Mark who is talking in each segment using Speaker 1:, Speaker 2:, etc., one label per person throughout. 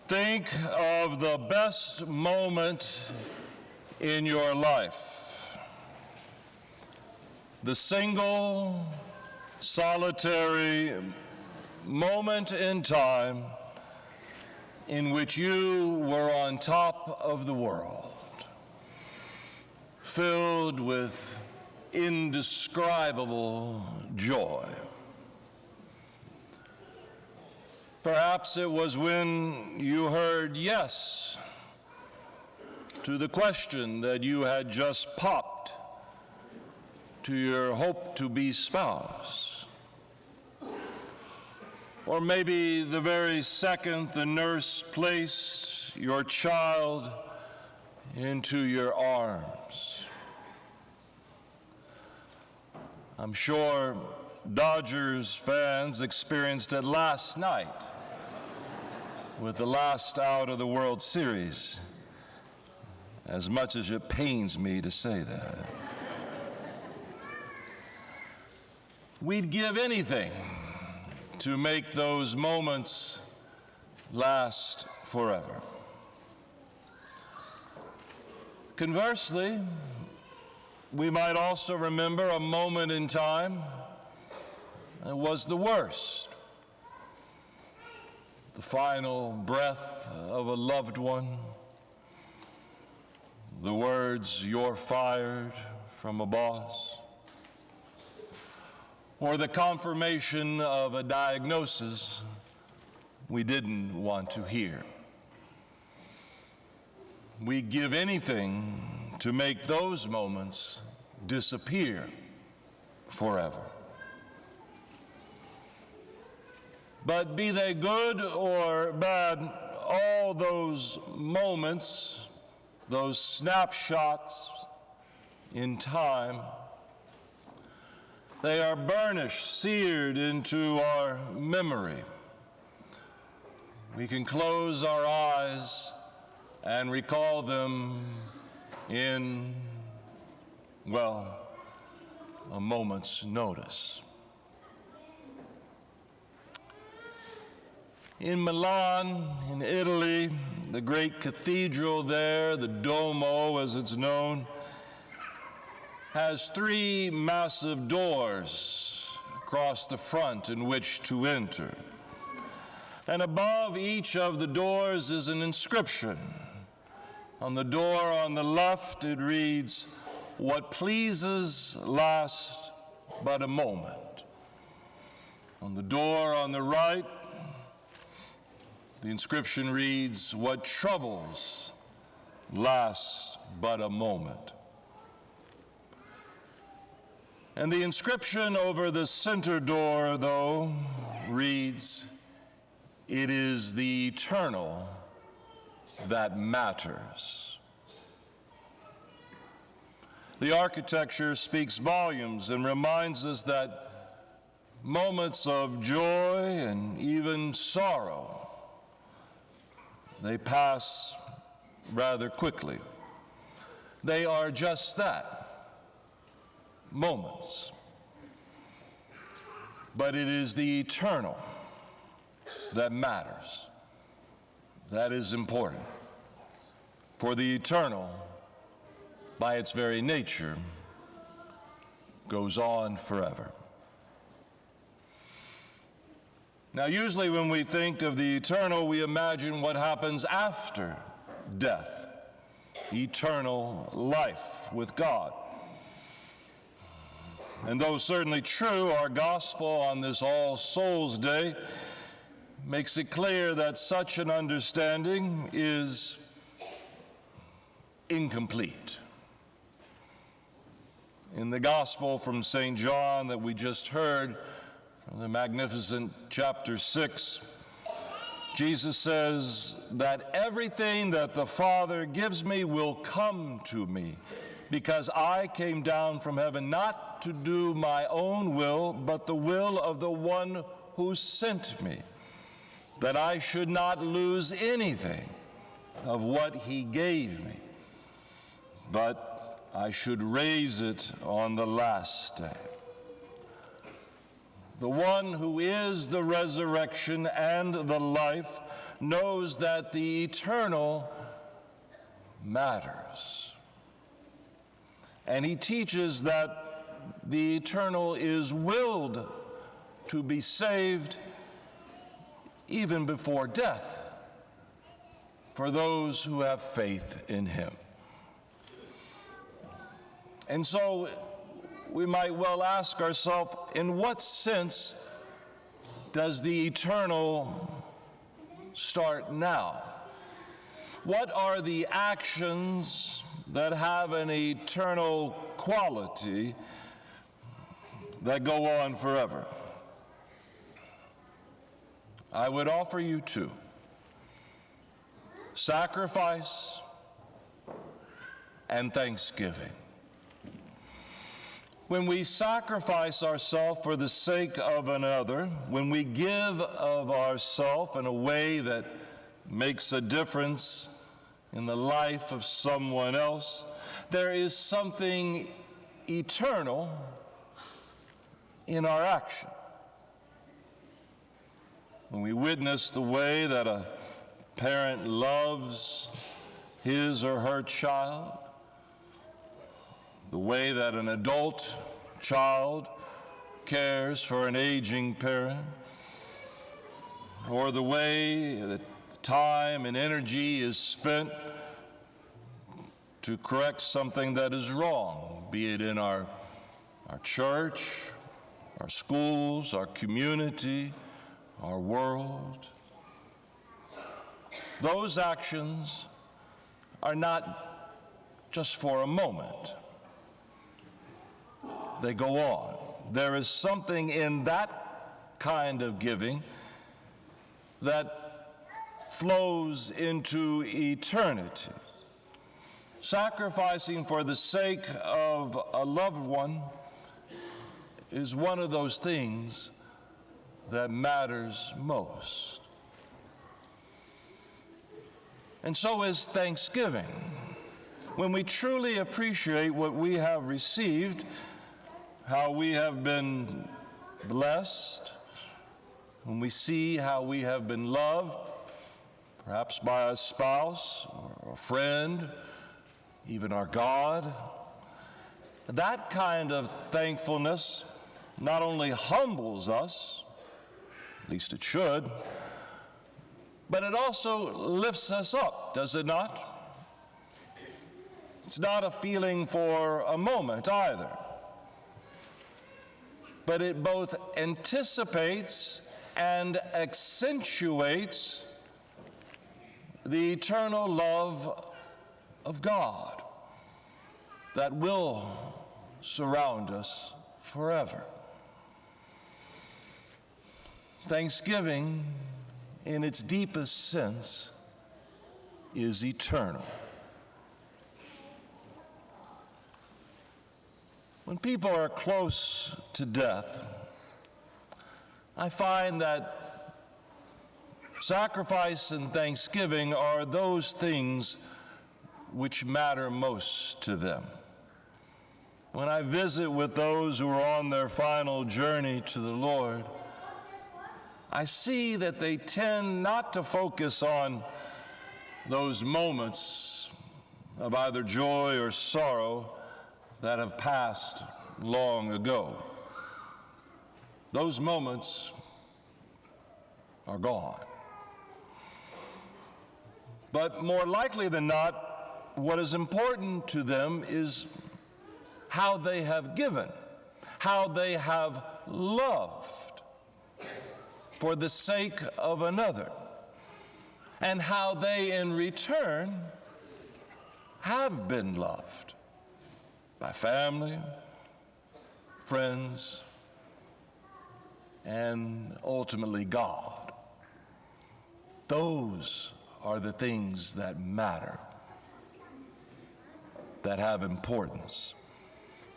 Speaker 1: Think of the best moment in your life. The single, solitary moment in time in which you were on top of the world, filled with indescribable joy. Perhaps it was when you heard yes to the question that you had just popped to your hope-to-be spouse. Or maybe the very second the nurse placed your child into your arms. I'm sure Dodgers fans experienced it last night with the last out of the World Series, as much as it pains me to say that. We'd give anything to make those moments last forever. Conversely, we might also remember a moment in time that was the worst. The final breath of a loved one, the words, "You're fired," from a boss, or the confirmation of a diagnosis we didn't want to hear. We give anything to make those moments disappear forever. But be they good or bad, all those moments, those snapshots in time, they are burnished, seared into our memory. We can close our eyes and recall them in, well, a moment's notice. In Milan, in Italy, the great cathedral there, the Duomo as it's known, has 3 massive doors across the front in which to enter. And above each of the doors is an inscription. On the door on the left, it reads, "What pleases lasts but a moment." On the door on the right, the inscription reads, "What troubles lasts but a moment." And the inscription over the center door, though, reads, "It is the eternal that matters." The architecture speaks volumes and reminds us that moments of joy and even sorrow, they pass rather quickly. They are just that, moments. But it is the eternal that matters. That is important. For the eternal, by its very nature, goes on forever. Now, usually when we think of the eternal, we imagine what happens after death, eternal life with God. And though certainly true, our gospel on this All Souls Day makes it clear that such an understanding is incomplete. In the gospel from St. John that we just heard, from the magnificent chapter 6, Jesus says that everything that the Father gives me will come to me, because I came down from heaven not to do my own will, but the will of the one who sent me, that I should not lose anything of what he gave me, but I should raise it on the last day. the one who is the resurrection and the life, knows that the eternal matters. And he teaches that the eternal is willed to be saved even before death for those who have faith in him. And so we might well ask ourselves, in what sense does the eternal start now? What are the actions that have an eternal quality that go on forever? I would offer you two: sacrifice and thanksgiving. When we sacrifice ourselves for the sake of another, when we give of ourselves in a way that makes a difference in the life of someone else, there is something eternal in our action. When we witness the way that a parent loves his or her child, the way that an adult child cares for an aging parent, or the way that time and energy is spent to correct something that is wrong, be it in our church, our schools, our community, our world. Those actions are not just for a moment. They go on. There is something in that kind of giving that flows into eternity. Sacrificing for the sake of a loved one is one of those things that matters most. And so is thanksgiving. When we truly appreciate what we have received, how we have been blessed, when we see how we have been loved, perhaps by a spouse or a friend, even our God, that kind of thankfulness not only humbles us, at least it should, but it also lifts us up, does it not? It's not a feeling for a moment either, but it both anticipates and accentuates the eternal love of God that will surround us forever. Thanksgiving, in its deepest sense, is eternal. When people are close to death, I find that sacrifice and thanksgiving are those things which matter most to them. When I visit with those who are on their final journey to the Lord, I see that they tend not to focus on those moments of either joy or sorrow that have passed long ago. Those moments are gone. But more likely than not, what is important to them is how they have given, how they have loved for the sake of another, and how they in return have been loved by family, friends, and ultimately God. Those are the things that matter, that have importance.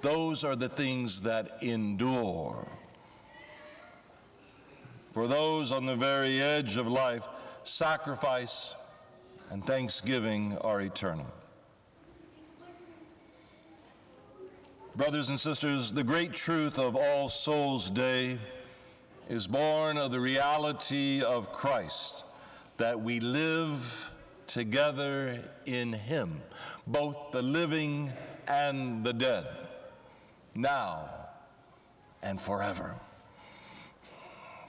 Speaker 1: Those are the things that endure. For those on the very edge of life, sacrifice and thanksgiving are eternal. Brothers and sisters, the great truth of All Souls Day is born of the reality of Christ, that we live together in him, both the living and the dead, now and forever.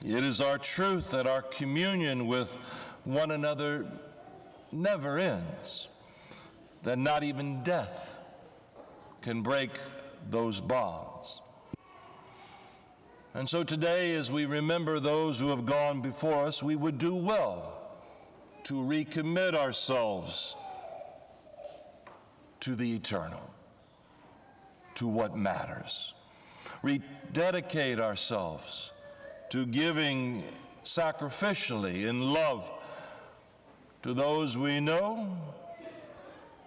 Speaker 1: It is our truth that our communion with one another never ends, that not even death can break those bonds. And so today, as we remember those who have gone before us, we would do well to recommit ourselves to the eternal, to what matters. Rededicate ourselves to giving sacrificially in love to those we know,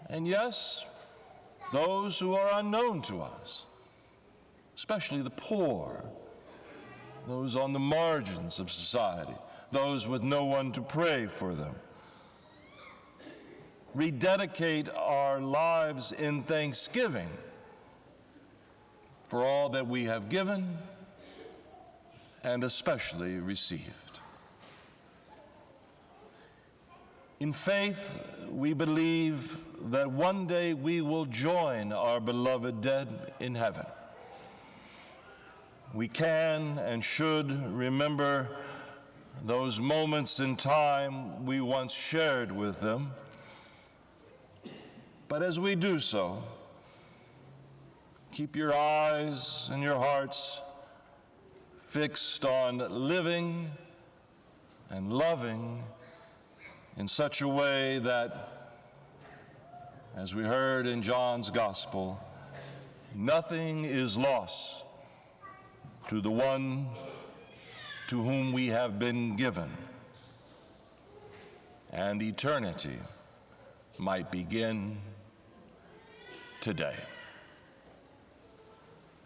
Speaker 1: and yes, those who are unknown to us, especially the poor, those on the margins of society, those with no one to pray for them. Rededicate our lives in thanksgiving for all that we have given and especially received. In faith, we believe that one day we will join our beloved dead in heaven. We can and should remember those moments in time we once shared with them. But as we do so, keep your eyes and your hearts fixed on living and loving in such a way that, as we heard in John's Gospel, nothing is lost to the one to whom we have been given, and eternity might begin today.